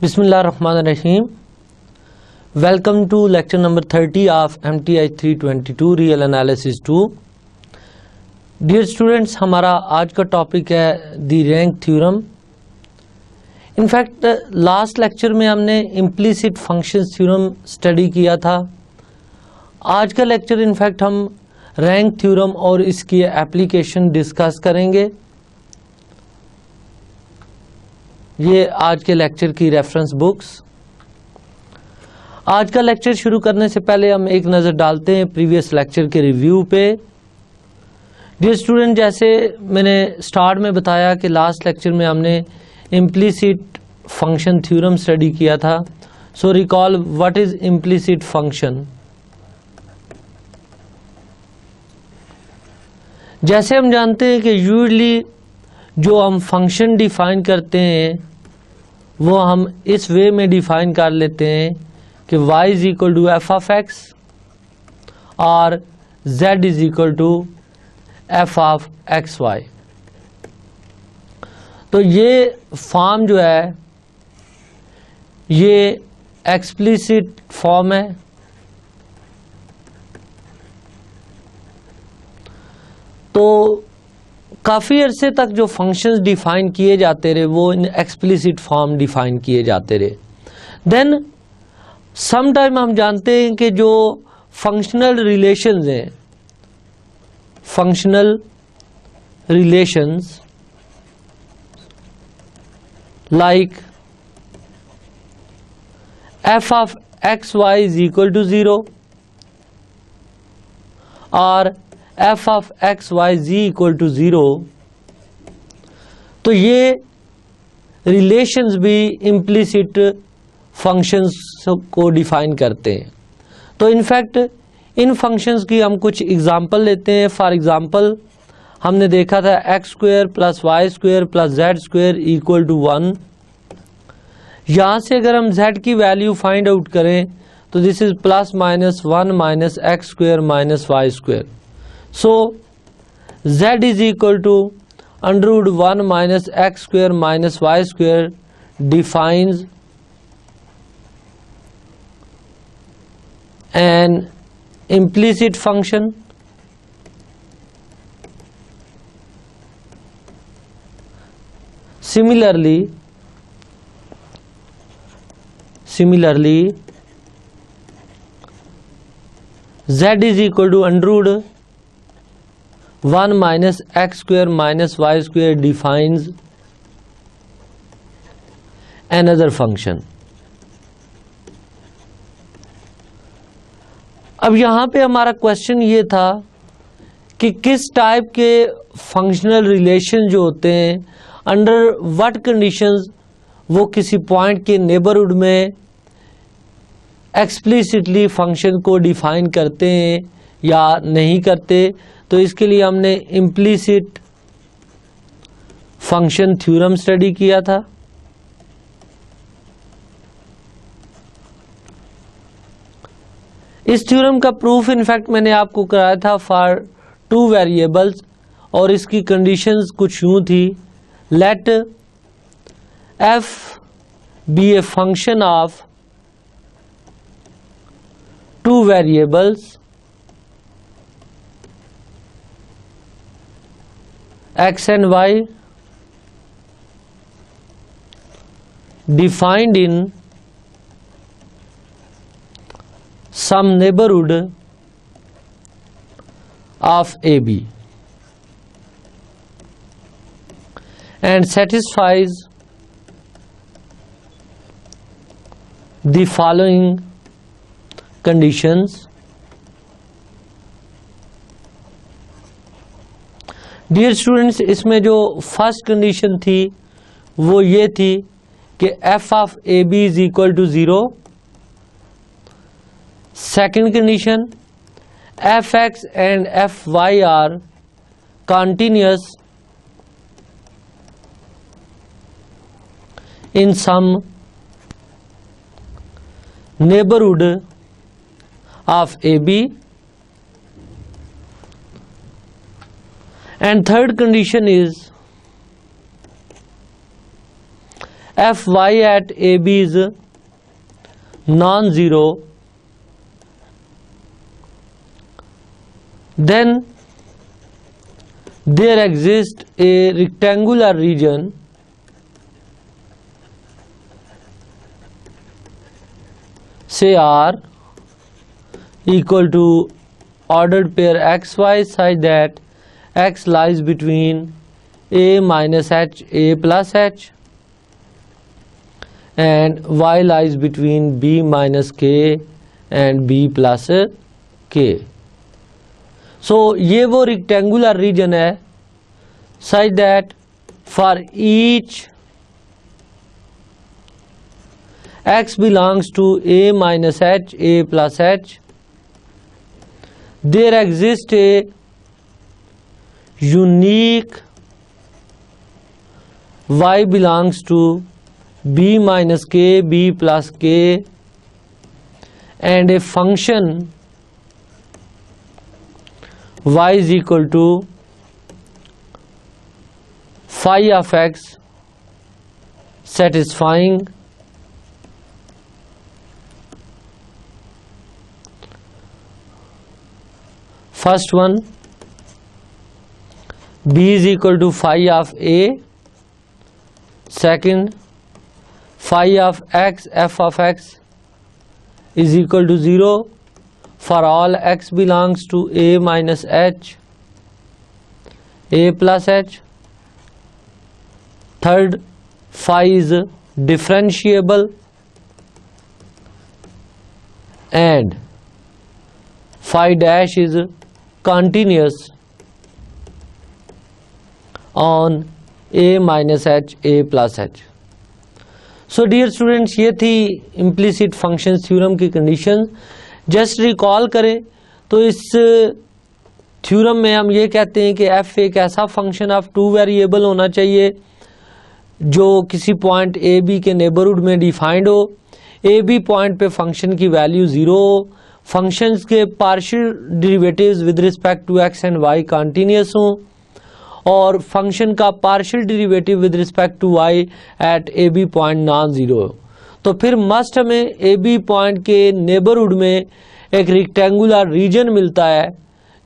Bismillahirrahmanirrahim. Welcome to lecture number 30 of MTI 322 Real Analysis 2. Dear students, हमारा आज का topic है the rank theorem. In fact last lecture में हमने इम्प्लिसिट फंक्शंस थ्योरम स्टडी किया था. आज का लेक्चर इनफैक्ट हम रैंक थ्योरम और इसकी एप्लीकेशन डिस्कस करेंगे. ये आज के लेक्चर की रेफरेंस बुक्स. आज का लेक्चर शुरू करने से पहले हम एक नज़र डालते हैं प्रीवियस लेक्चर के रिव्यू पे. डियर स्टूडेंट, जैसे मैंने स्टार्ट में बताया कि लास्ट लेक्चर में हमने इम्प्लिसिट फंक्शन थ्योरम स्टडी किया था. So recall what is implicit function. जैसे हम जानते हैं कि यूजुअली जो हम फंक्शन डिफाइन करते हैं वो हम इस वे में डिफाइन कर लेते हैं कि y is equal to F of X और z is equal to F of X Y. तो ये फॉर्म जो है ये एक्सप्लिसिट फॉर्म है. तो काफ़ी अरसे तक जो फंक्शंस डिफाइन किए जाते रहे वो इन एक्सप्लिसिट फॉर्म डिफाइन किए जाते रहे. देन सम टाइम हम जानते हैं कि जो फंक्शनल रिलेशंस हैं, functional relations like F of X Y is equal to 0 और F of X Y z equal to 0, तो ये रिलेशंस भी इम्प्लिसिट फंक्शंस को डिफाइन करते हैं. तो इनफैक्ट इन फंक्शंस की हम कुछ एग्जांपल लेते हैं. फॉर एग्जांपल हमने देखा था X square plus Y square plus Z square equal to 1. यहाँ से अगर हम z की वैल्यू फाइंड आउट करें तो this is plus minus 1 minus X square minus Y square. So z is equal to under root 1 minus x square minus y square defines an implicit function. Similarly z is equal to under root 1 minus x square minus y square defines another function. अब यहाँ पे हमारा question ये था कि किस type के functional relation जो होते हैं अंडर व्हाट कंडीशंस वो किसी पॉइंट के नेबरहुड में एक्सप्लिसिटली फंक्शन को डिफाइन करते हैं या नहीं करते. तो इसके लिए हमने इम्प्लिसिट फंक्शन थ्योरम स्टडी किया था. इस थ्योरम का प्रूफ इनफैक्ट मैंने आपको कराया था फॉर 2 वेरिएबल्स और इसकी कंडीशंस कुछ यूं थी. Let f be a function of 2 variables x and y defined in some neighborhood of AB and satisfies the following conditions. Dear students, इसमें जो फर्स्ट कंडीशन थी वो ये थी कि F of A B is equal to 0. Second condition F X and F Y are continuous in some neighbourhood of A B. And third condition is fy at AB is non-zero, then there exists a rectangular region say R equal to ordered pair xy such that x lies between a minus h, a plus h, and y lies between b minus k and b plus k. So ये वो rectangular region है such that for each x belongs to a minus h, a plus h, there exists a unique y belongs to b minus k, b plus k, and a function y is equal to phi of x satisfying first one, b is equal to phi of a, second phi of x f of x is equal to 0 for all x belongs to a minus h, a plus h. Third, phi is differentiable and phi dash is continuous on a minus h, a plus h. So dear students, ये थी implicit functions theorem की condition. Just recall करें तो इस theorem में हम ये कहते हैं कि f एक ऐसा फंक्शन ऑफ टू वेरिएबल होना चाहिए जो किसी पॉइंट ए बी के नेबरहुड में डिफाइंड हो, ए बी पॉइंट पे फंक्शन की वैल्यू 0 हो, फंक्शंस के partial derivatives with respect to X and Y continuous हों, और फंक्शन का partial derivative with respect to Y at A B point non zero हो, तो फिर मस्ट हमें ए बी पॉइंट के नेबरहुड में एक रेक्टेंगुलर रीजन मिलता है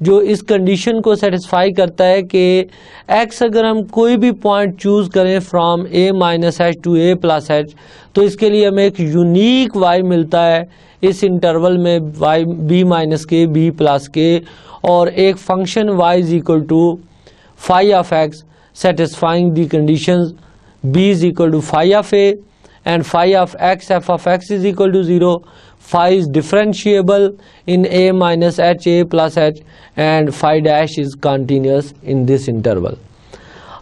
जो इस कंडीशन को सेटिस्फाई करता है कि x अगर हम कोई भी पॉइंट चूज करें from a minus H two a plus H, तो इसके लिए हमें एक यूनिक y मिलता है इस इंटरवल में y b minus k b plus k, और एक function y is equal to phi of x satisfying the conditions b is equal to phi of a and phi of x f of x is equal to 0. Phi is differentiable in a minus h, a plus h, and phi dash is continuous in this interval.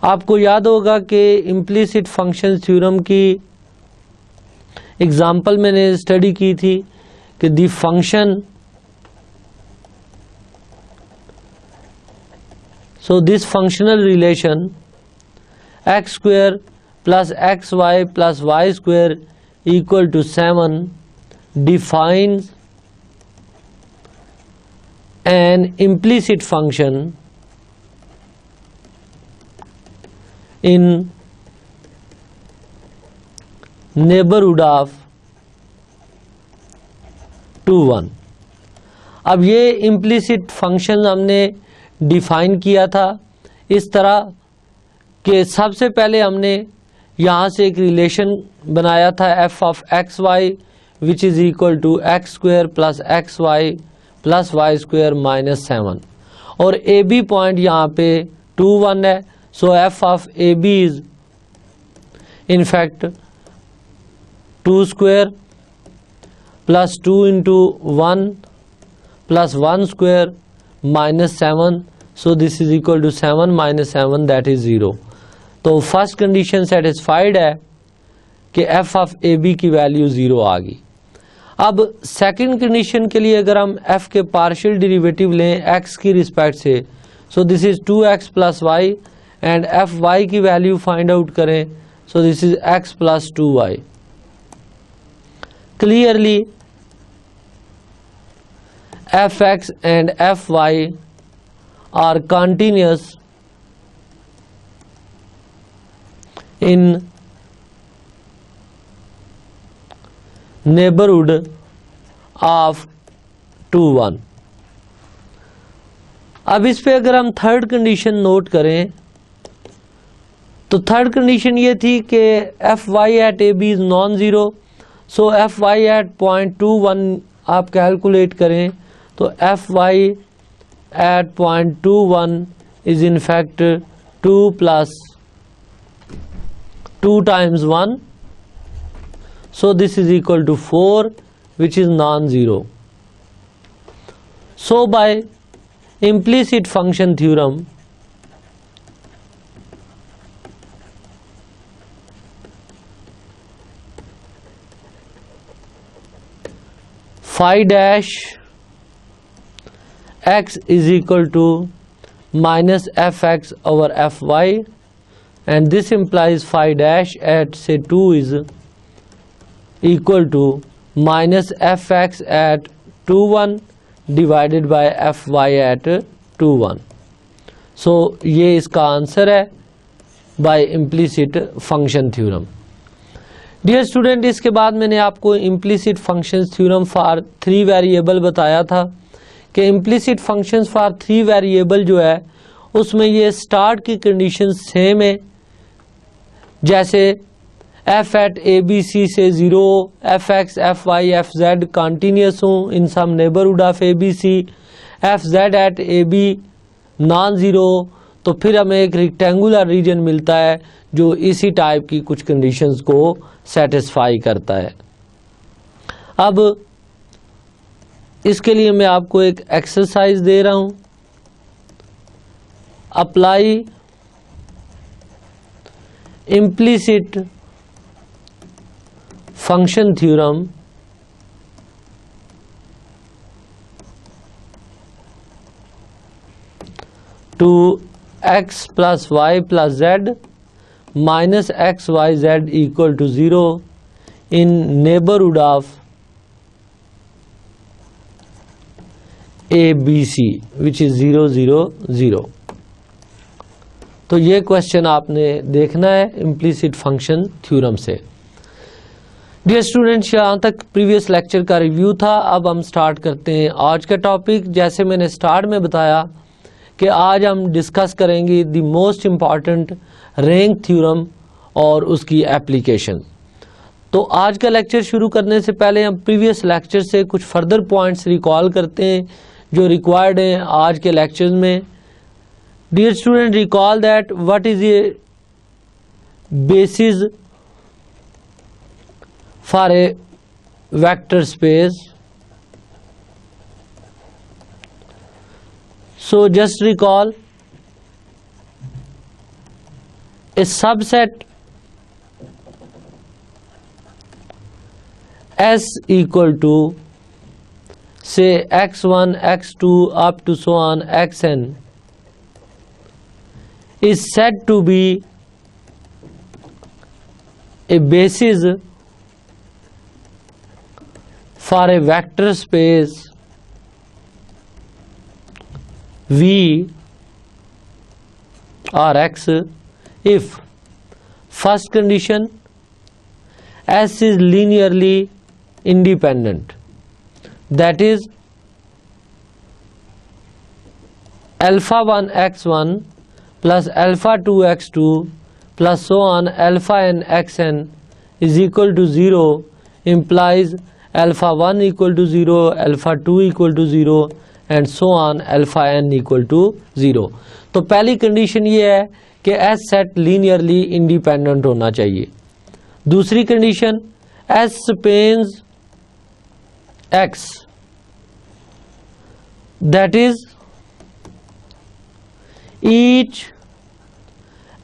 आपको याद होगा कि implicit function theorem की example मैंने study की थी कि the function, so this functional relation x square plus xy plus y square equal to 7 defines an implicit function in neighborhood of 2 1. अब ये implicit function हमने डिफाइन किया था इस तरह कि सबसे पहले हमने यहाँ से एक रिलेशन बनाया था f of X Y which is equal to X square plus X Y plus Y square minus 7, और ए बी पॉइंट यहाँ पे 2 1 है, so f of A B is in fact 2 square plus 2 into 1 plus 1 square minus 7, so this is equal to 7 minus 7 that is 0. तो first condition satisfied है कि f of A B की value 0 आ गई. अब सेकंड कंडीशन के लिए अगर हम f के पार्शियल डेरिवेटिव लें x की रिस्पेक्ट से, so this is 2x plus Y, and f y की वैल्यू फाइंड आउट करें, so this is x plus 2y. Clearly f(x) and f(y) are continuous in neighbourhood of 2 1। अब इस पे अगर हम थर्ड कंडीशन नोट करें तो थर्ड कंडीशन ये थी कि F Y at A B is non zero. So F Y at 0.21 आप कैलकुलेट करें तो F Y at 0.21 is in fact 2 plus 2 times 1, so this is equal to 4, which is non-zero. So by implicit function theorem, phi dash x is equal to minus fx over fy, and this implies phi dash at say 2 is equal to minus fx at 2 1 divided by fy at 2 1. So ये इसका answer है by implicit function theorem. Dear student, इसके बाद मैंने आपको implicit functions theorem for 3 variable बताया था कि implicit functions for 3 variable जो है उसमें ये start की condition सेम है, जैसे f at A B C से 0, F X F Y F Z continuous हूँ in some neighbourhood of A B C, F Z at A B non zero, तो फिर हमें एक रेक्टेंगुलर रीजन मिलता है जो इसी टाइप की कुछ कंडीशंस को सेटिस्फाई करता है। अब इसके लिए मैं आपको एक एक्सरसाइज दे रहा हूँ। Apply implicit function theorem to x plus y plus z minus x y z equal to 0 in neighborhood of a b c which is 0 0 0। तो ये क्वेश्चन आपने देखना है इम्प्लिसिट फंक्शन थ्योरम से। डियर स्टूडेंट्स, यहाँ तक प्रीवियस लेक्चर का review था। अब हम स्टार्ट करते हैं आज का टॉपिक। जैसे मैंने स्टार्ट में बताया कि आज हम डिस्कस करेंगे the most important rank theorem और उसकी एप्लीकेशन। तो आज का लेक्चर शुरू करने से पहले हम प्रीवियस लेक्चर से कुछ फर्दर पॉइंट्स रिकॉल करते हैं जो रिक्वायर्ड हैं आज के लेक्चर में। Dear student, recall that what is a basis for a vector space. So just recall a subset S equal to say x1 x2 up to so on xn is said to be a basis for a vector space V or X if first condition S is linearly independent, that is alpha 1 x1 plus alpha 2 x2 plus so on alpha n xn is equal to 0 implies alpha 1 equal to 0, alpha 2 equal to 0 and so on alpha n equal to 0। तो पहली condition ये है कि S set linearly independent होना चाहिए। दूसरी condition S spans X, that is each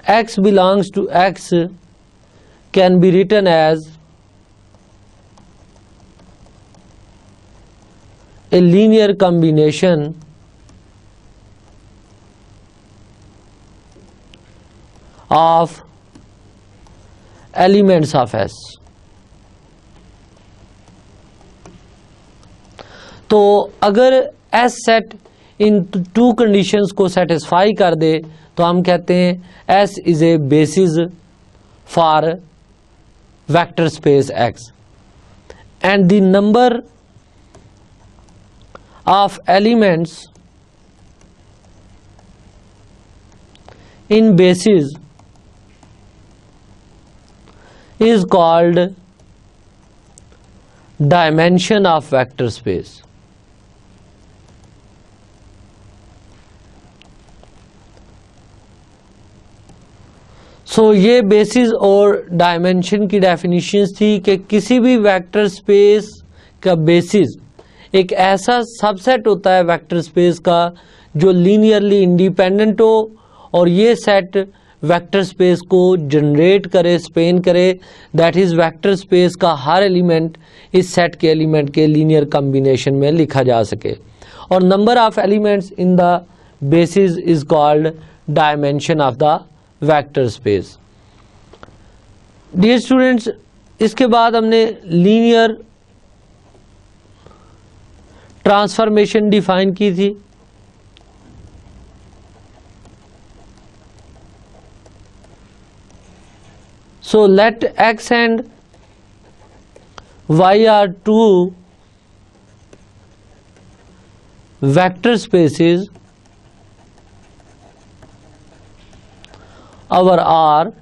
x belongs to X can be written as a linear combination of elements of S। तो अगर S set in to conditions को satisfy कर दे तो हम कहते हैं S is a basis for vector space X। and the number of elements in bases is called dimension of vector space. सो ये basis और डायमेंशन की डेफिनेशंस थी कि किसी भी वेक्टर स्पेस का बेसिस एक ऐसा सबसेट होता है वेक्टर स्पेस का जो लीनियरली इंडिपेंडेंट हो और ये सेट वेक्टर स्पेस को जनरेट करे, स्पेन करे, दैट इज वेक्टर स्पेस का हर एलिमेंट इस सेट के एलिमेंट के लीनियर कॉम्बिनेशन में लिखा जा सके। और number of elements in the basis is called dimension of the vector space. Dear students, इसके बाद हमने लीनियर ट्रांसफॉर्मेशन डिफाइन की थी। So let X and Y are two vector spaces our R,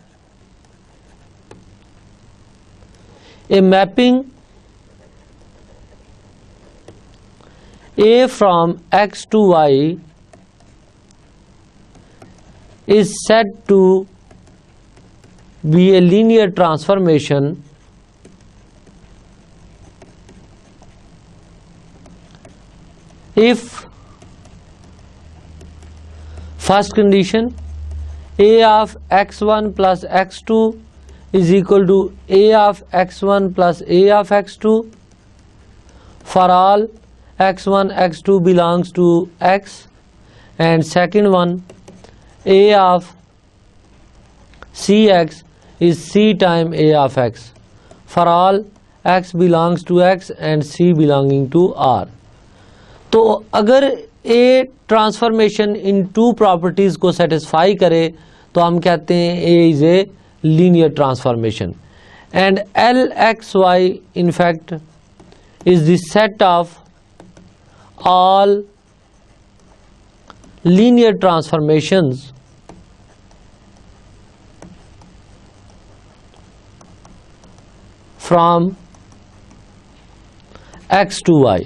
a mapping A from X to Y is said to be a linear transformation if first condition A of x1 plus x2 is equal to A of x1 plus A of x2 for all x1 x2 belongs to x, and second one A of cx is c time A of x for all x belongs to x and c belonging to R। तो अगर A transformation इन two properties को satisfy करे तो हम कहते हैं A is a linear transformation, and LXY in fact is the set of all linear transformations from X to Y।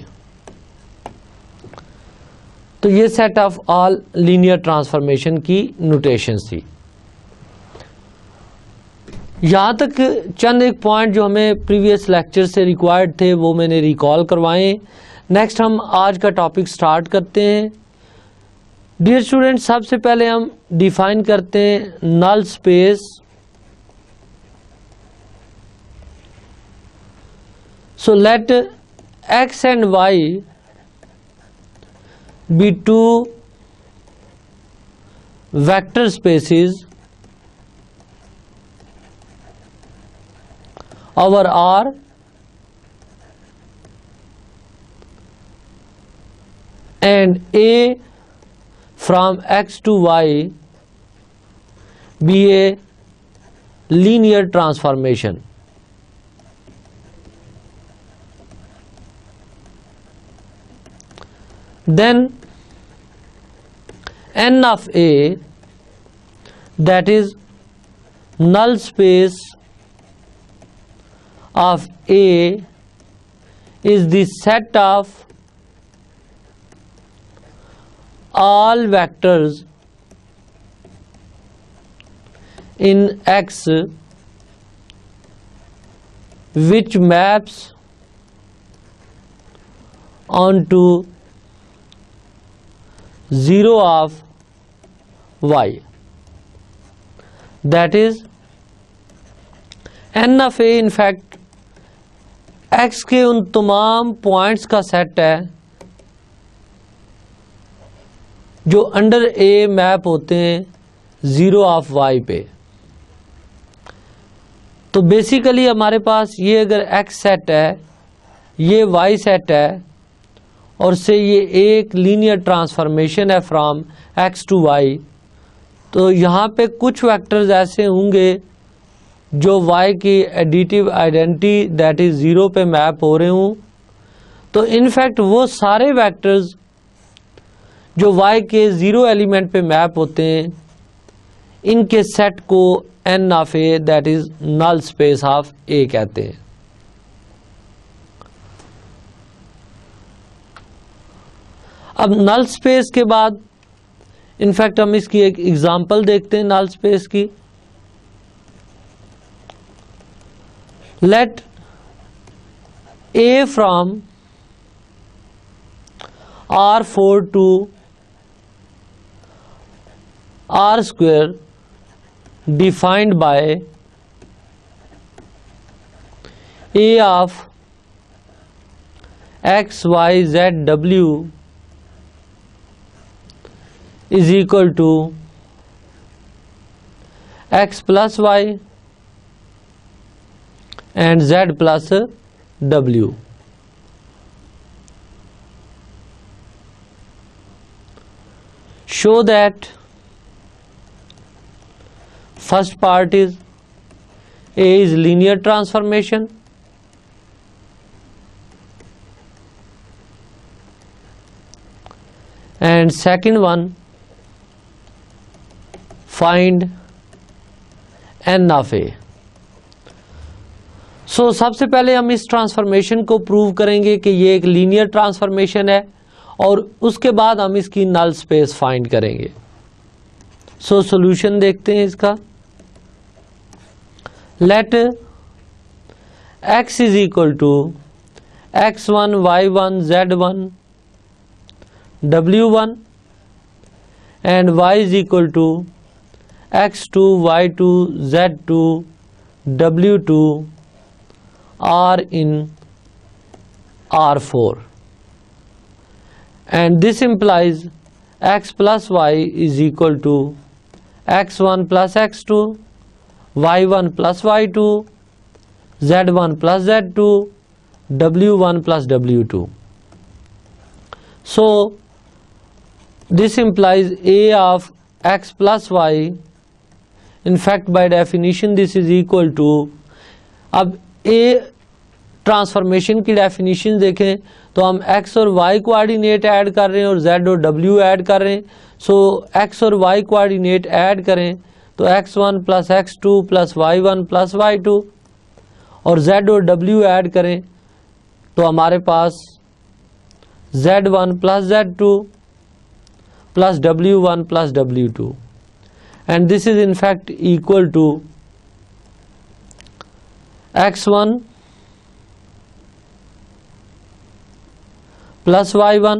तो ये set of all linear transformation की नोटेशंस थी। यहाँ तक चंद एक पॉइंट जो हमें प्रीवियस लेक्चर से रिक्वायर्ड थे वो मैंने रिकॉल करवाए। नेक्स्ट हम आज का टॉपिक स्टार्ट करते हैं। डियर स्टूडेंट, सबसे पहले हम डिफाइन करते हैं null space. So let X and Y be two vector spaces over R and A from X to Y be a linear transformation। Then n of A, that is null space of A, is the set of all vectors in X which maps onto 0 of Y, that is n of A in fact X के उन तमाम points का set है जो under A map होते हैं 0 of Y पे। तो बेसिकली हमारे पास ये अगर X सेट है, ये Y सेट है और से ये एक लीनियर ट्रांसफॉर्मेशन है फ्रॉम X to Y, तो यहाँ पे कुछ वेक्टर्स ऐसे होंगे जो y की एडिटिव आइडेंटिटी दैट इज 0 पे मैप हो रहे हूँ, तो इनफैक्ट वो सारे वेक्टर्स जो y के 0 एलिमेंट पे मैप होते हैं, इनके सेट को n of A that is null space of A कहते हैं। अब नल स्पेस के बाद इनफैक्ट हम इसकी एक एग्जांपल देखते हैं नल स्पेस की। Let A from R4 to R square defined by A of x, y, z, w is equal to x plus y and z plus w. Show that first part is A is linear transformation, and second one find n of A. सो सबसे पहले हम इस transformation को prove करेंगे कि ये एक linear transformation है, और उसके बाद हम इसकी नल स्पेस फाइंड करेंगे। सो सॉल्यूशन देखते हैं इसका। Let x is equal to x1 y1 z1 w1 and y is equal to x2 y2 z2 w2 are in R4, and this implies x plus y is equal to x1 plus x2, y1 plus y2, z1 plus z2, w1 plus w2. So this implies A of x plus y, in fact by definition this is equal to, अब ए transformation की definition देखें तो हम x और y coordinate add कर रहे हैं और z और w ऐड कर रहे हैं। सो x और y कोऑर्डिनेट ऐड करें तो x1 plus x2 plus y1 plus y2, और z और w ऐड करें तो हमारे पास z1 plus z2 plus w1 plus w2, and this is in fact equal to x1 plus y1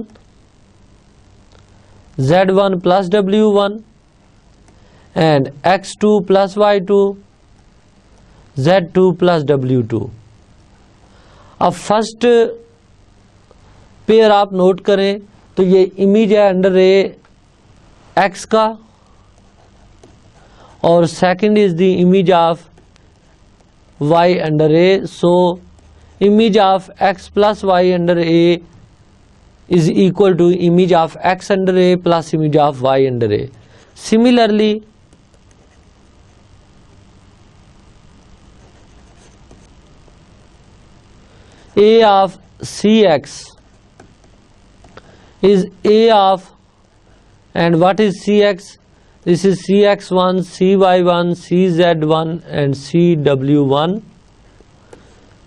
z1 plus w1 and x2 plus y2 z2 plus w2. अब first pair आप note करें तो ये image है under ए x का, और second is the image of y under A. So image of x plus y under A is equal to image of x under A plus image of y under A. Similarly, A of Cx is A of, and what is Cx? This is Cx1, Cy1, Cz1 and Cw1.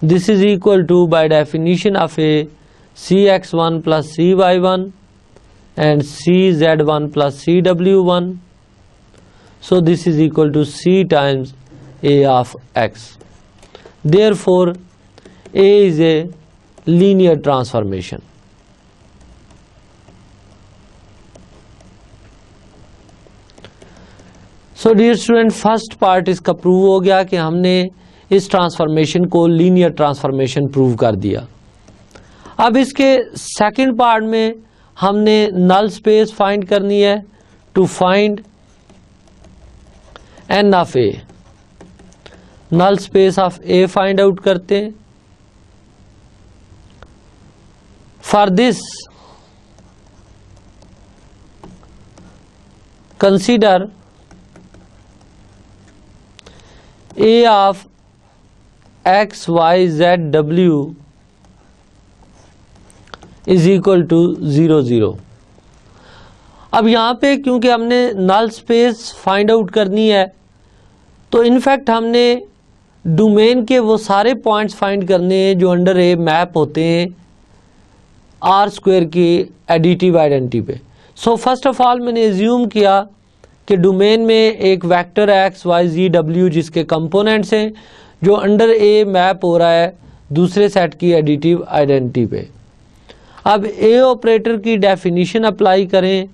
This is equal to, by definition of A, Cx1 plus Cy1 and Cz1 plus Cw1. So this is equal to C times A of x. Therefore, A is a linear transformation. So dear student, first part इसका prove हो गया कि हमने इस transformation को linear transformation prove कर दिया। अब इसके सेकंड पार्ट में हमने नल स्पेस फाइंड करनी है। To find n of A, null space of A find out करते हैं। For this consider a of x y z w is equal to 0 0। अब यहाँ पे क्योंकि हमने नल स्पेस फाइंड आउट करनी है, तो इनफैक्ट हमने डोमेन के वो सारे पॉइंट्स फाइंड करने हैं जो अंडर ए मैप होते हैं आर स्क्वायर की एडिटिव आइडेंटिटी पे। सो फर्स्ट ऑफ ऑल मैंने एज्यूम किया कि डोमेन में एक वेक्टर एक्स वाई जी डब्ल्यू जिसके कंपोनेंट्स हैं जो अंडर ए मैप हो रहा है दूसरे सेट की एडिटिव आइडेंटिटी पे। अब ए ऑपरेटर की डेफिनेशन अप्लाई करें।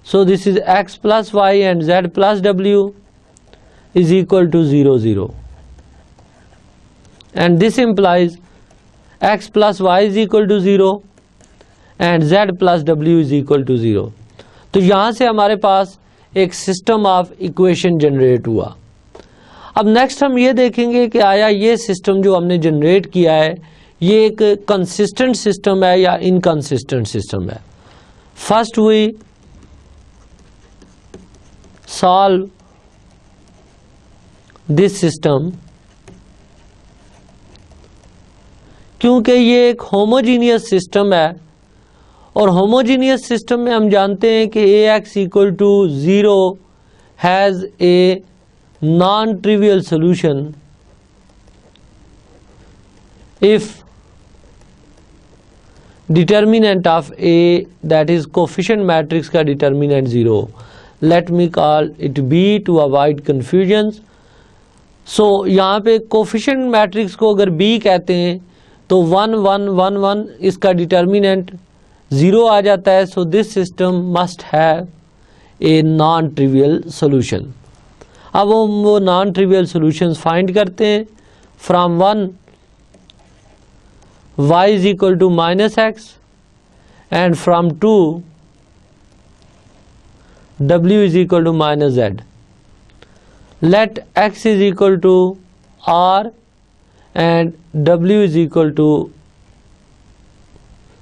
So this is x plus Y and z plus डब्ल्यू is equal to 0 0 and this implies x plus y is equal to 0 and z plus w is equal to 0। तो यहाँ से हमारे पास एक system of equation generate हुआ। अब next हम ये देखेंगे कि आया ये सिस्टम जो हमने जनरेट किया है ये एक कंसिस्टेंट सिस्टम है या इनकंसिस्टेंट सिस्टम है। First we solve this system, क्योंकि ये एक होमोजीनियस सिस्टम है और होमोजीनियस सिस्टम में हम जानते हैं कि ax equal to 0 has a non trivial solution if determinant of a that is coefficient matrix का determinant 0। Let me call it b to avoid confusion. So यहाँ पे कोफिशिएंट मैट्रिक्स को अगर b कहते हैं तो 1 1 1 1 इसका डिटर्मिनेंट 0 आ जाता है। So this system must have a non trivial solution. अब हम वो नॉन ट्रिवियल सोल्यूशंस फाइंड करते हैं। From 1 y is equal to minus x and from 2 w is equal to minus z. Let x is equal to r and w is equal to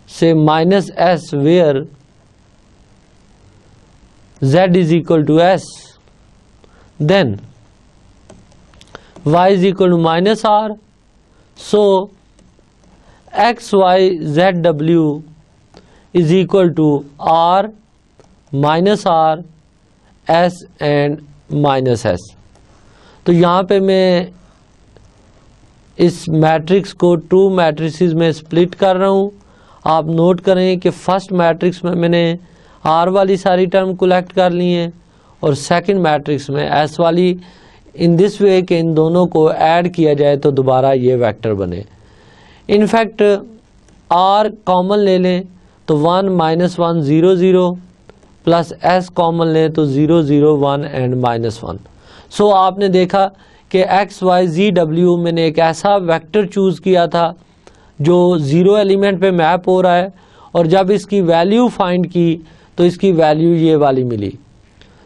say minus s where z is equal to s, then y is equal to minus r, so x y z w is equal to r minus r s and minus s। तो यहाँ पे मैं इस matrix को 2 matrices में split कर रहा हूँ। आप नोट करें कि फर्स्ट मैट्रिक्स में मैंने आर वाली सारी टर्म कलेक्ट कर ली हैं और सेकंड मैट्रिक्स में एस वाली, इन दिस वे कि इन दोनों को ऐड किया जाए तो दोबारा ये वेक्टर बने। इनफैक्ट आर कॉमन ले लें तो 1 -1 0 0 प्लस एस कॉमन लें तो 0 0 1 एंड -1। सो आपने देखा कि एक्स वाई जी डब्ल्यू मैंने एक ऐसा वेक्टर चूज़ किया था जो 0 एलिमेंट पे मैप हो रहा है और जब इसकी वैल्यू फाइंड की तो इसकी वैल्यू ये वाली मिली।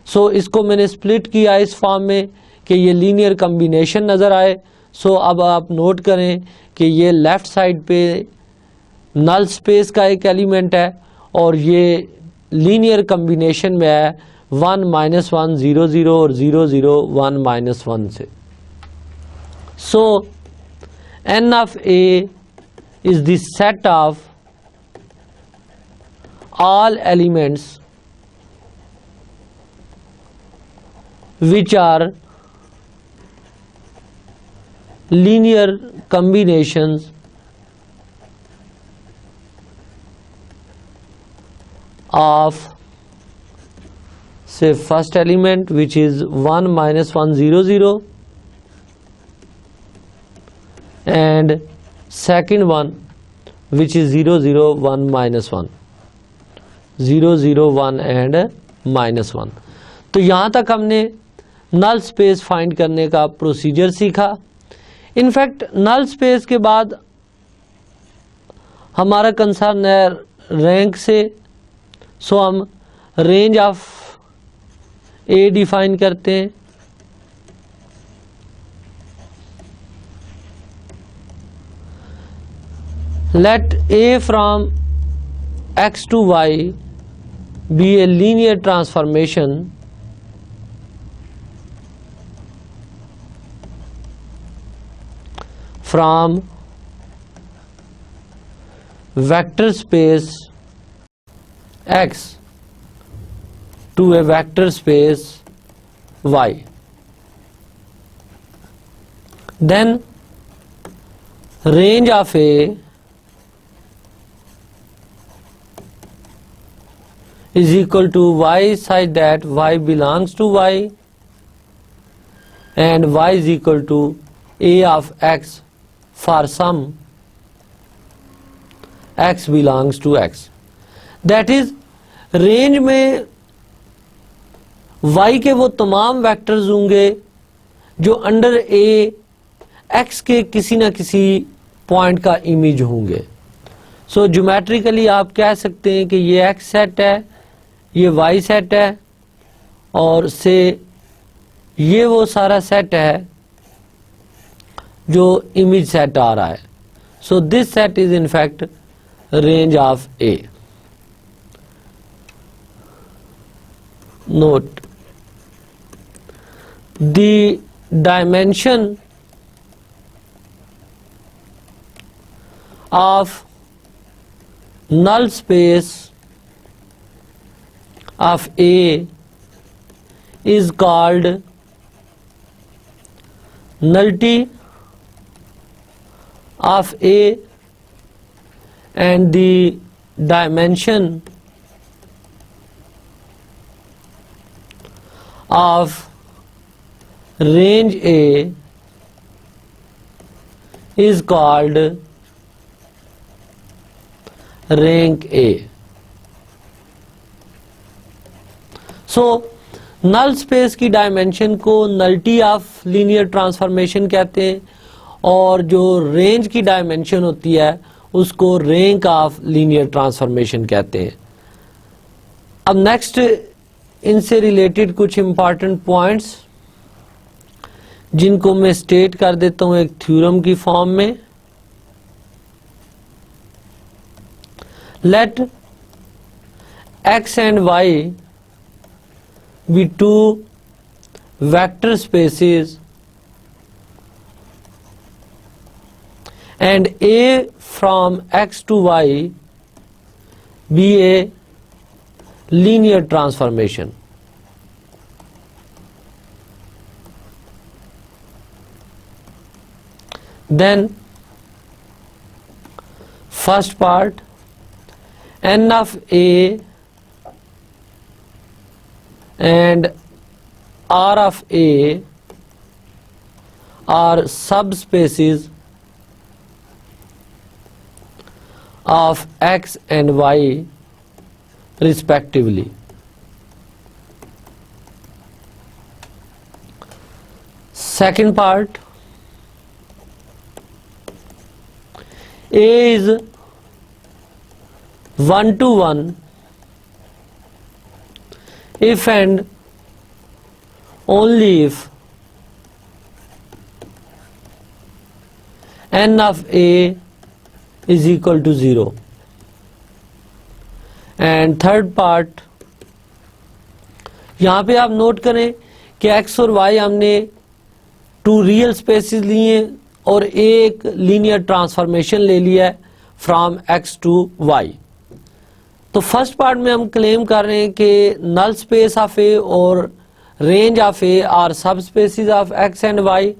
सो इसको मैंने स्प्लिट किया इस फॉर्म में कि ये लीनियर कम्बिनेशन नज़र आए। सो अब आप नोट करें कि ये लेफ़्ट साइड पे नल स्पेस का एक एलिमेंट है और ये लीनियर कम्बिनेशन में है 1 -1 0 0 और 0 0 1 -1 से। So n of a is the set of all elements which are linear combinations of say first element which is 1 -1 0 0 and second one which is 0 0 1 -1 0 0 1 and -1। तो यहाँ तक हमने नल स्पेस फाइंड करने का प्रोसीजर सीखा। इनफैक्ट नल स्पेस के बाद हमारा कंसर्न है रैंक से। सो हम रेंज ऑफ ए डिफाइन करते हैं। Let a from x to y be a linear transformation from vector space X to a vector space Y, then range of A is equal to Y such that Y belongs to Y and Y is equal to A of X for some X belongs to X. That is, range में Y के वो तमाम vectors होंगे जो under A X के किसी ना किसी पॉइंट का इमेज होंगे. सो ज्योमेट्रिकली आप कह सकते हैं कि ये X सेट है, ये Y सेट है और से ये वो सारा सेट है जो इमेज सेट आ रहा है. So this set is in fact range of A. Note, the dimension of null space of A is called nullity of A, and the dimension of range A is called rank A. So null space की dimension को nullity of linear transformation कहते हैं और जो range की dimension होती है उसको रैंक ऑफ लीनियर ट्रांसफॉर्मेशन कहते हैं. अब नेक्स्ट इनसे रिलेटेड कुछ इंपॉर्टेंट पॉइंट्स जिनको मैं स्टेट कर देता हूं एक थ्योरम की फॉर्म में. Let X and Y be two vector spaces and A from X to Y be a linear transformation. Then first part, n of A and R of A are subspaces of X and Y respectively. Second part, A is 1-to-1 if and only if n of A is equal to 0. And third part, यहाँ पे आप note करें कि X और Y हमने to real spaces लिए और एक लीनियर ट्रांसफॉर्मेशन ले लिया है फ्रॉम X टू Y. तो फर्स्ट पार्ट में हम क्लेम कर रहे हैं कि नल स्पेस ऑफ ए और range of A are subspaces of X and Y.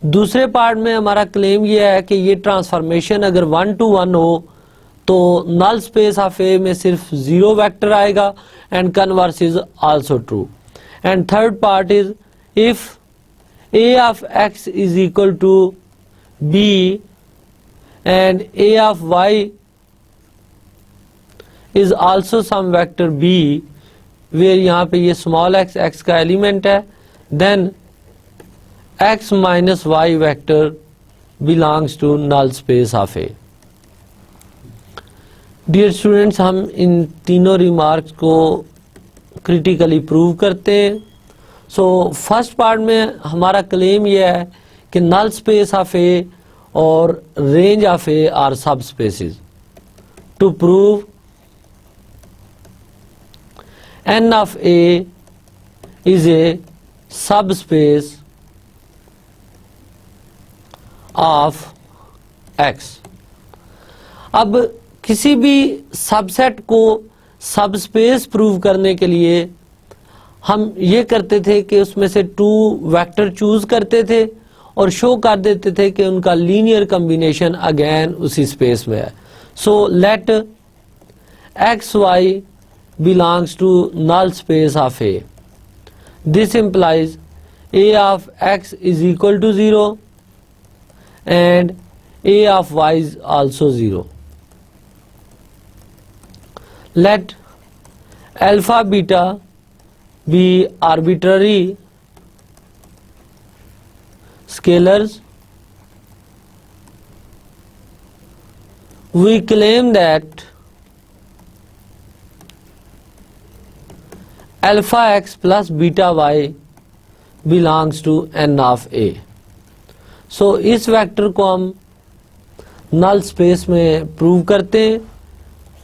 दूसरे पार्ट में हमारा क्लेम यह है कि ये ट्रांसफॉर्मेशन अगर 1-to-1 हो तो नल स्पेस ऑफ ए में सिर्फ 0 वेक्टर आएगा and converse is also true. And third part is if A of X is equal to B and A of Y is also some vector B where यहाँ पे ये small x x का element है, then x minus y vector belongs to null space of A. Dear students, हम इन तीनों remarks को critically prove करते हैं. सो फर्स्ट पार्ट में हमारा क्लेम यह है कि नल स्पेस ऑफ ए और range of A are subspaces. To prove n of A is a subspace of x. अब किसी भी सबसेट को सबस्पेस प्रूव करने के लिए हम ये करते थे कि उसमें से 2 वेक्टर चूज करते थे और शो कर देते थे कि उनका लीनियर कॉम्बिनेशन अगेन उसी स्पेस में है। So let x y belongs to null space of A. This implies a of x is equal to 0 and a of y is also 0. Let alpha beta be arbitrary scalars. We claim that alpha x plus beta y belongs to n of a. So इस vector को हम नल space में prove करते हैं।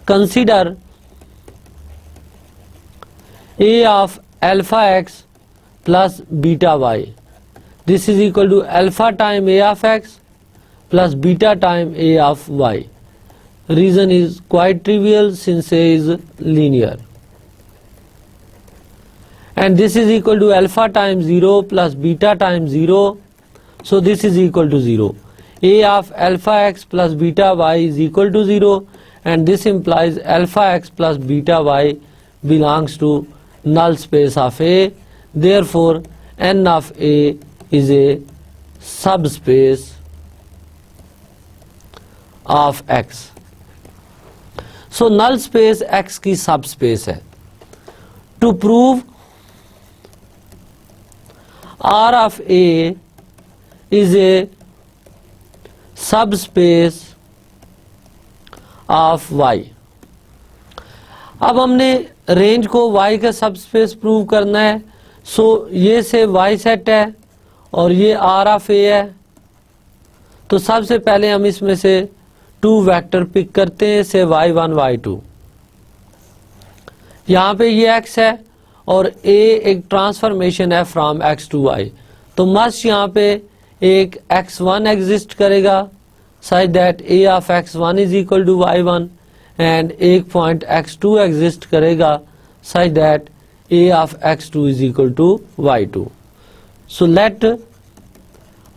Consider a of alpha x plus beta y. This is equal to alpha time a of x plus beta time a of y. Reason is quite trivial since a is linear. And this is equal to alpha times 0 plus beta times 0. So this is equal to 0. A of alpha x plus beta y is equal to 0, and this implies alpha x plus beta y belongs to null space of A. Therefore n of A is a subspace of x. So null space x की subspace है. To prove R of A is a subspace of y. अब हमने range को y का subspace prove करना है। सो ये से y सेट है और ये R ऑफ A है। तो सबसे पहले हम इसमें से 2 वेक्टर पिक करते हैं, से y1 y2। यहाँ पे ये x है और A एक ट्रांसफॉर्मेशन है फ्रॉम x टू y। तो मस्ट यहाँ पे एक x1 एग्जिस्ट करेगा such that A of x1 is equal to y1 and एक पॉइंट x2 एग्जिस्ट करेगा such that A of x2 is equal to y2. So let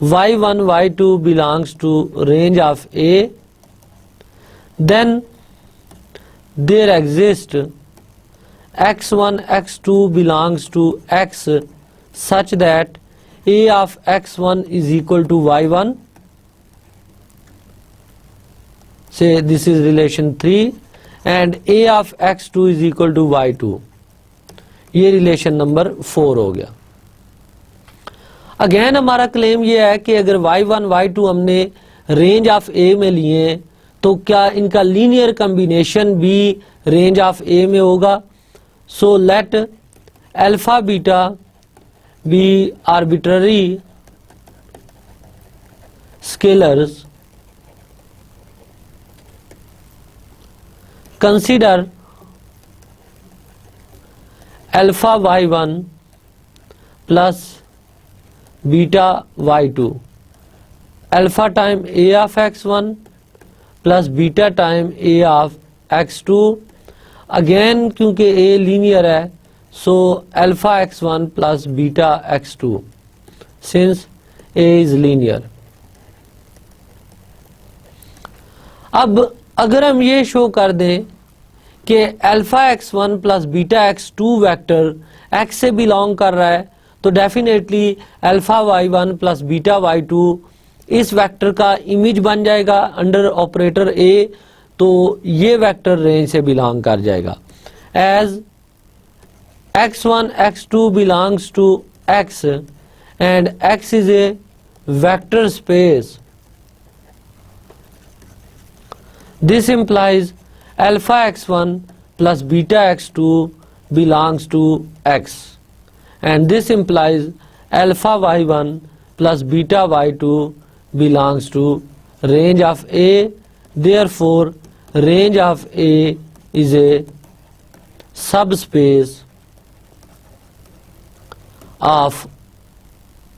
y1 y2 belongs to range of A. Then there exists x1 x2 belongs to x such that A of x1 is equal to y1. Say this is relation 3 and A of x2 is equal to y2. ये relation number 4 हो गया। Again हमारा claim ये है कि अगर y1 y2 हमने range of A में लिए तो क्या इनका लीनियर कॉम्बिनेशन भी रेंज ऑफ A में होगा। So let alpha beta be arbitrary scalars. Consider alpha y1 plus beta y2, alpha time A of x1 plus beta time A of x2। Again क्योंकि A linear है so alpha x1 plus beta x2 since A is linear। अब अगर हम ये show कर दें कि alpha x1 plus beta x2 vector x से बिलोंग कर रहा है तो definitely alpha y1 plus beta y2 इस वेक्टर का इमेज बन जाएगा अंडर ऑपरेटर A। तो ये वेक्टर रेंज से बिलोंग कर जाएगा as x1 x2 belongs to x and x is a vector space. This implies alpha x1 plus beta x2 belongs to x, and this implies alpha y1 plus beta y2 belongs to range of A. Therefore range of A is a subspace of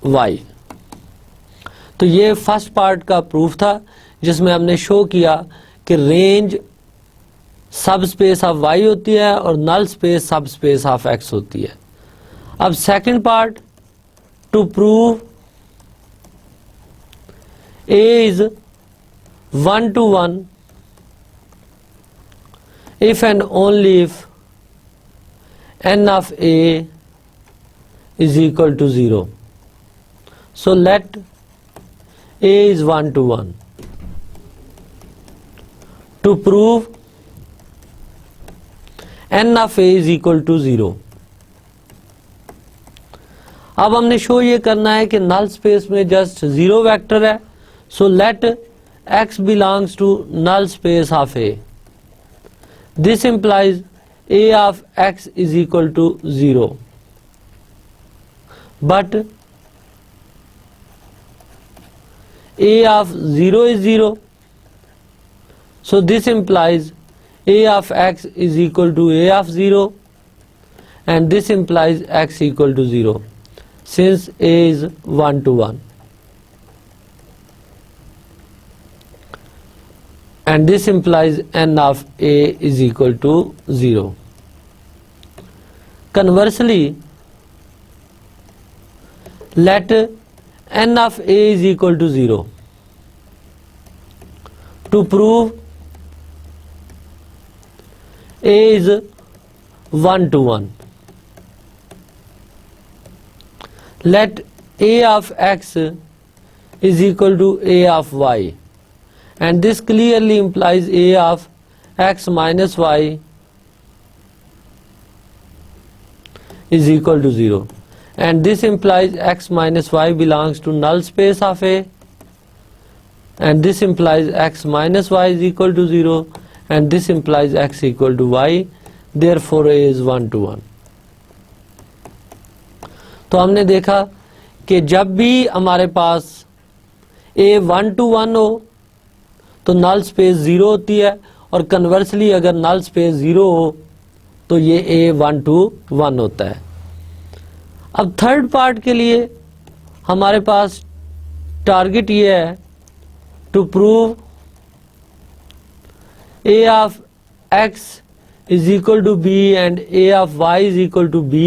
y. तो ये first part का proof था जिसमें हमने show किया कि range सब space of y होती है और null space subspace of x होती है। अब second part, to prove A is 1-to-1 if and only if n of A is equal to 0. So let A is 1-to-1. To prove n of A is equal to 0. अब हमने show ये करना है कि null space में just 0 vector है। So let x belongs to null space of A. This implies A of x is equal to 0. But A of 0 is 0. So this implies A of x is equal to A of 0, and this implies x equal to 0 since A is 1-to-1, and this implies n of A is equal to 0. Conversely, let n of A is equal to 0. To prove A is 1-to-1, let A of x is equal to A of y, and this clearly implies A of x minus y is equal to 0, and this implies x minus y belongs to null space of A, and this implies x minus y is equal to 0, and this implies x equal to y. Therefore A is 1-to-1. तो हमने देखा कि जब भी हमारे पास A 1-to-1 हो तो null space 0 होती है, और कन्वर्सली अगर नल स्पेस 0 हो तो ये A 1-to-1 होता है। अब थर्ड पार्ट के लिए हमारे पास टारगेट ये है to prove A of x is equal to b and A of y is equal to b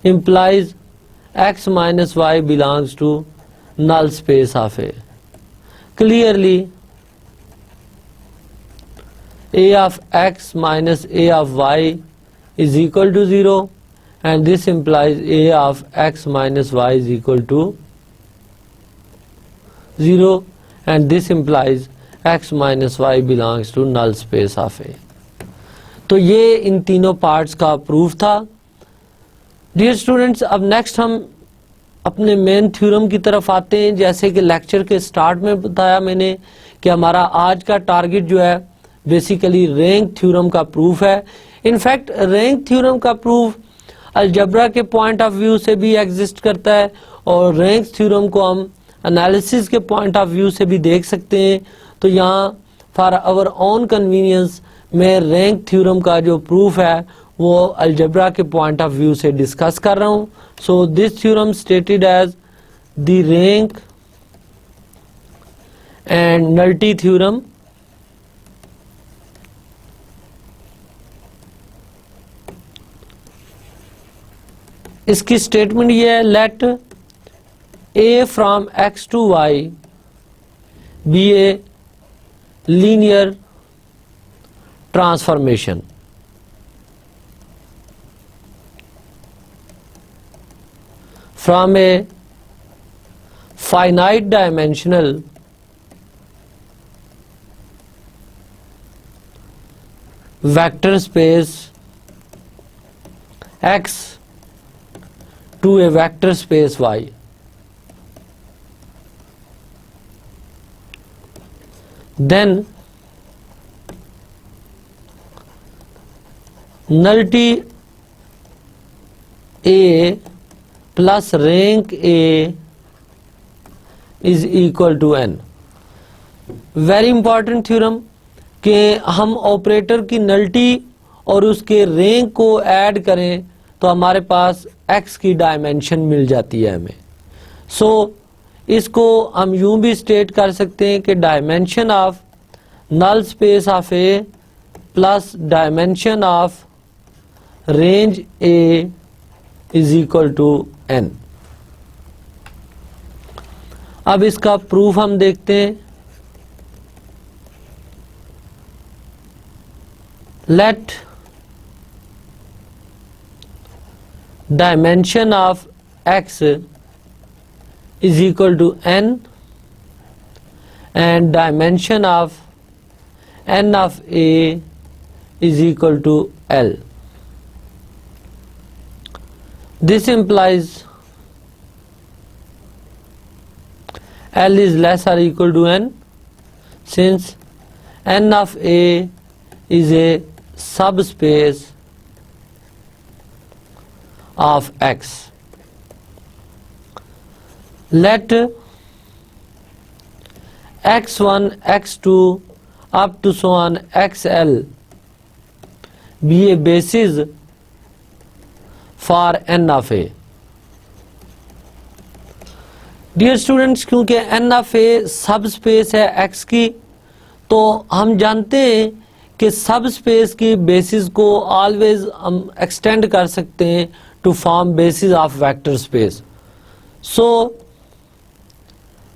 implies x minus y belongs to null space of A. Clearly, A of x minus A of y is equal to 0, and this implies A of x minus y is equal to 0, and this implies x minus y belongs to null space of A. तो ये इन तीनों parts का proof था। Dear students, अब next हम अपने main theorem की तरफ आते हैं। जैसे कि लेक्चर के स्टार्ट में बताया मैंने कि हमारा आज का टारगेट जो है बेसिकली रैंक थ्योरम का प्रूफ है। इनफैक्ट रैंक थ्योरम का प्रूफ अलजेब्रा के पॉइंट ऑफ व्यू से भी एग्जिस्ट करता है, और रैंक थ्योरम को हम एनालिसिस के पॉइंट ऑफ व्यू से भी देख सकते हैं। तो यहाँ फॉर आवर ओन कन्वीनियंस मैं रैंक थ्योरम का जो प्रूफ है वो अलजेब्रा के पॉइंट ऑफ व्यू से डिस्कस कर रहा हूँ। So this theorem stated as the rank and nullity theorem. इसकी स्टेटमेंट ये है, let A from x to y be a linear transformation from a finite dimensional vector space x to a vector space y. Then nullity A plus rank A is equal to n. Very important theorem कि हम operator की nullity और उसके rank को add करें तो हमारे पास x की डायमेंशन मिल जाती है हमें। सो इसको हम यूं भी स्टेट कर सकते हैं कि dimension of null space of A plus dimension of range A is equal to n. अब इसका प्रूफ हम देखते हैं। Let dimension of x is equal to n and dimension of n of a is equal to L. This implies L is less or equal to n, since n of a is a subspace of X. Let x1, x2 up to so on xl be a basis for n of a. Dear students, क्योंकि n of a सब space है x की, तो हम जानते हैं कि सब स्पेस की बेसिस को ऑलवेज हम एक्सटेंड कर सकते हैं to form basis of vector space. So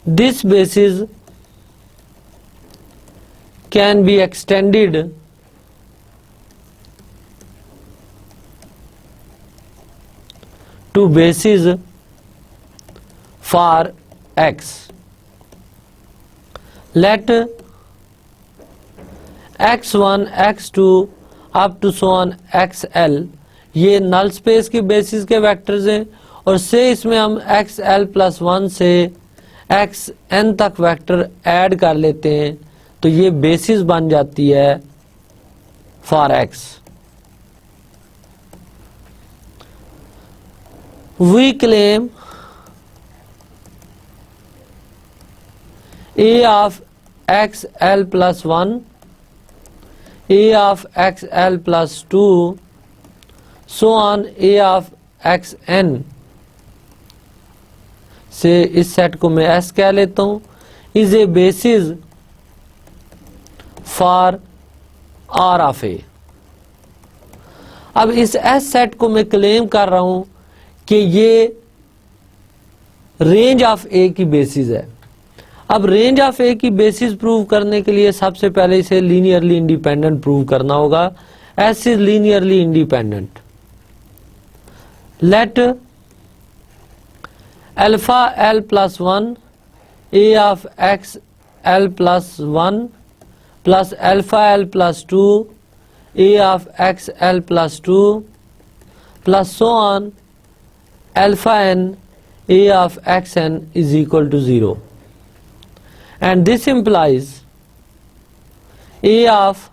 this basis can be extended to basis for x. Let x1, x2 up to so on xl ये नल स्पेस की बेसिस के vectors हैं, और से इसमें हम xl प्लस 1 से एक्स एन तक वेक्टर ऐड कर लेते हैं, तो ये बेसिस बन जाती है for x. We claim A of x L plus 1, A of x L plus 2, so on A of x n से इस सेट को मैं एस कह लेता हूं, is a basis for R of A. अब इस एस सेट को मैं क्लेम कर रहा हूं कि ये रेंज ऑफ ए की बेसिस है. अब रेंज ऑफ ए की बेसिस प्रूव करने के लिए सबसे पहले इसे लीनियरली इंडिपेंडेंट प्रूव करना होगा. S is linearly independent. Let alpha L plus 1 A of x L plus 1 plus alpha L plus 2 A of x L plus 2 plus so on alpha n A of x n is equal to 0. And this implies a of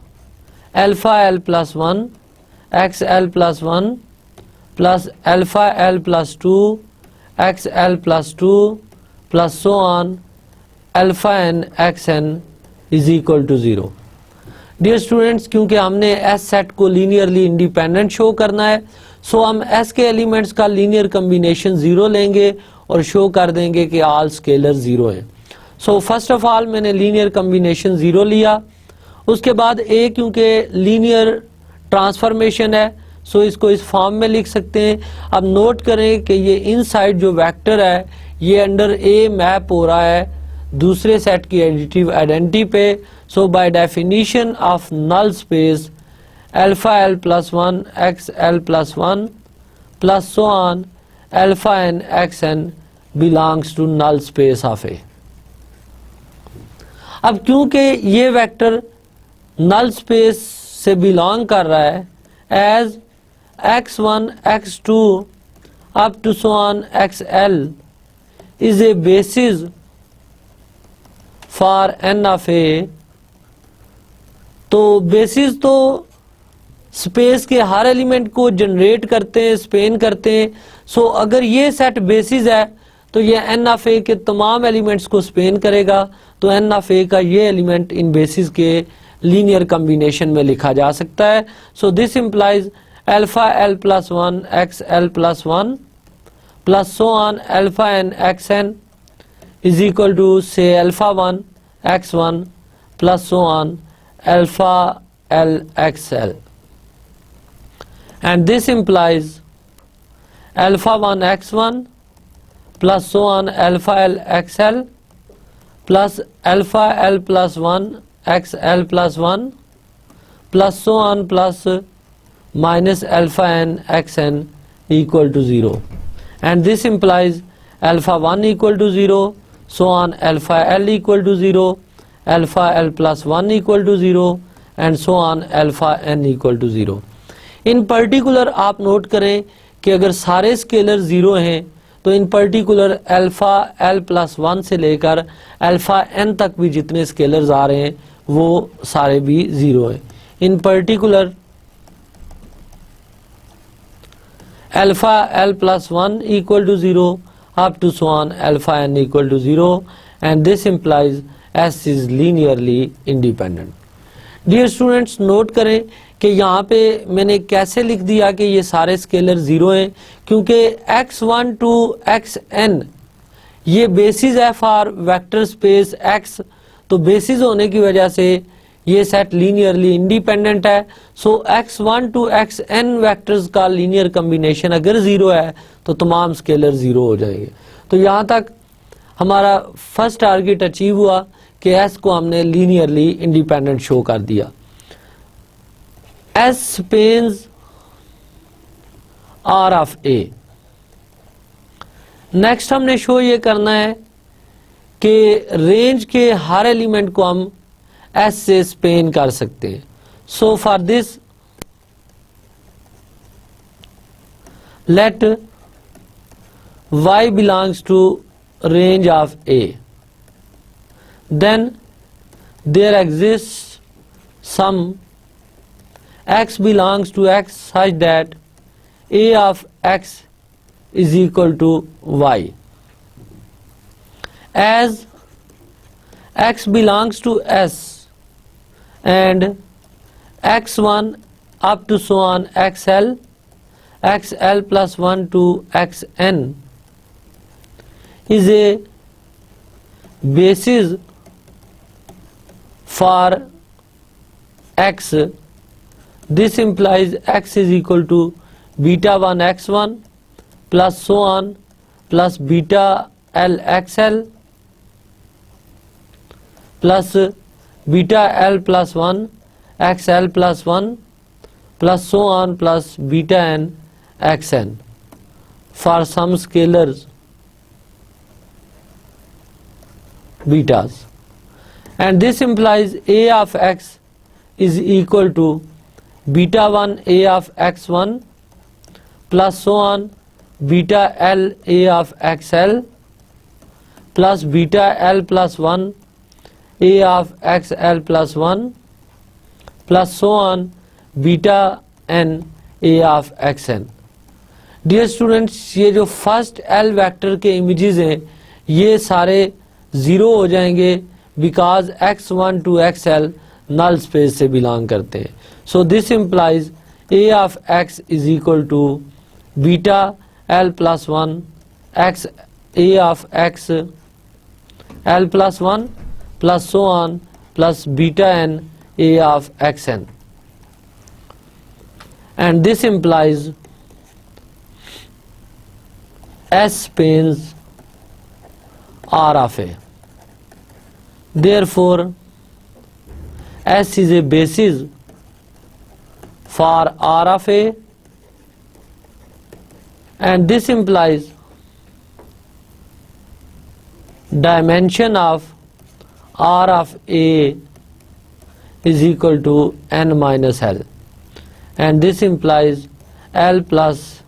alpha l plus 1 x l plus 1 plus alpha l plus 2 x l plus 2 plus so on alpha n x n is equal to 0. Dear students, क्योंकि हमने S set को linearly independent show करना है, सो हम S के elements का linear combination 0 लेंगे और शो कर देंगे कि ऑल स्केलर 0 हैं. सो फर्स्ट ऑफ ऑल मैंने लीनियर कम्बिनेशन 0 लिया. उसके बाद ए क्योंकि लीनियर ट्रांसफॉर्मेशन है, सो इसको इस फॉर्म में लिख सकते हैं. अब नोट करें कि ये इनसाइड जो वेक्टर है ये अंडर ए मैप हो रहा है दूसरे सेट की एडिटिव आइडेंटिटी पे. So by definition of null space alpha L plus 1 x L plus 1 plus so on alpha N x N belongs to null space of A. अब क्योंकि ये वेक्टर नल स्पेस से belong कर रहा है as x1 x2 up to so on xl is a basis for n of a, तो basis तो space के हर एलिमेंट को जनरेट करते हैं, स्पेन करते हैं. सो अगर ये सेट बेसिस है तो ये n ऑफ a के तमाम एलिमेंट्स को स्पेन करेगा, तो n ऑफ a का ये एलिमेंट इन बेसिस के लीनियर कम्बिनेशन में लिखा जा सकता है. So this implies alpha L plus 1 x L plus 1 plus so on alpha N x n is equal to say alpha 1 x1 plus so on alpha l xl, and this implies alpha 1 x1 plus so on alpha l xl plus alpha l plus 1 xl plus 1 plus so on plus minus alpha n xn equal to 0, and this implies alpha 1 equal to 0, so on alpha l equal to 0, alpha l plus 1 equal to 0, and so on alpha n equal to 0. In particular आप note करें कि अगर सारे scalar zero हैं तो इन particular alpha L plus 1 से लेकर alpha N तक भी जितने स्केलर्स आ रहे हैं वो सारे भी ज़ीरो हैं. इन particular alpha L plus 1 equal to 0 up to so on alpha n equal to 0, and this implies S is linearly independent. Dear students, note करें कि यहाँ पे मैंने कैसे लिख दिया कि ये सारे स्केलर ज़ीरो हैं, क्योंकि x1 to xn ये बेसिस है फॉर वेक्टर स्पेस x, तो बेसिस होने की वजह से ये सेट लीनियरली इंडिपेंडेंट है. सो x1 to xn वेक्टर्स का लीनियर कम्बिनेशन अगर ज़ीरो है तो तमाम स्केलर ज़ीरो हो जाएंगे. तो यहाँ तक हमारा फर्स्ट टारगेट अचीव हुआ कि S को हमने लीनियरली इंडिपेंडेंट शो कर दिया. S spans R of A. Next हमने शो ये करना है कि रेंज के हर एलिमेंट को हम S से स्पेन कर सकते हैं. So for this let y belongs to range of A, then there exists some x belongs to x such that A of x is equal to y. As x belongs to S and x1 up to so on xl plus 1 to xn is a basis for x. This implies x is equal to beta 1 x1 plus so on plus beta l xl plus beta l plus 1 xl plus 1 plus so on plus beta n xn for some scalars betas, and this implies A of x is equal to beta 1 A of x1 plus so on beta l A of xl plus beta l plus 1 A of xl plus 1 plus so on beta n A of xn. Dear students, ये जो first l vector के images हैं ये सारे zero हो जाएंगे because x1 to xl null space से belong करते हैं. So this implies A of x is equal to beta l plus 1 x A of x l plus 1 plus so on plus beta n A of xn, and this implies S spans R of A. Therefore, S is a basis for R of A, and this implies dimension of R of A is equal to n minus L, and this implies L plus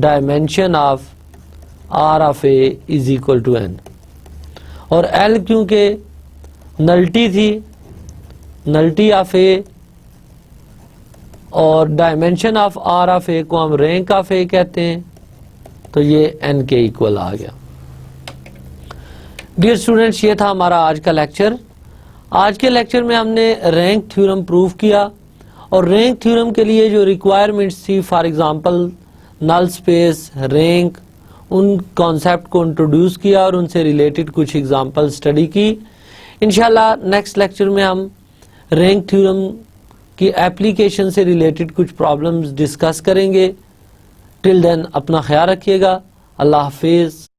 dimension of R of A is equal to n. और L क्योंकि nullity थी, nullity of A, और dimension of are of ए को हम rank of A कहते हैं, तो ये n के इक्वल आ गया. डियर स्टूडेंट्स, ये था हमारा आज का लेक्चर. आज के लेक्चर में हमने रैंक थ्योरम प्रूव किया, और रैंक थ्योरम के लिए जो रिक्वायरमेंट्स थी, for example null space, rank उन कॉन्सेप्ट को इंट्रोड्यूस किया और उनसे रिलेटेड कुछ एग्जांपल स्टडी की। इंशाल्लाह नेक्स्ट लेक्चर में हम रैंक थ्योरम की एप्लीकेशन से रिलेटेड कुछ प्रॉब्लम्स डिस्कस करेंगे। टिल देन अपना ख्याल रखिएगा। अल्लाह हाफिज़।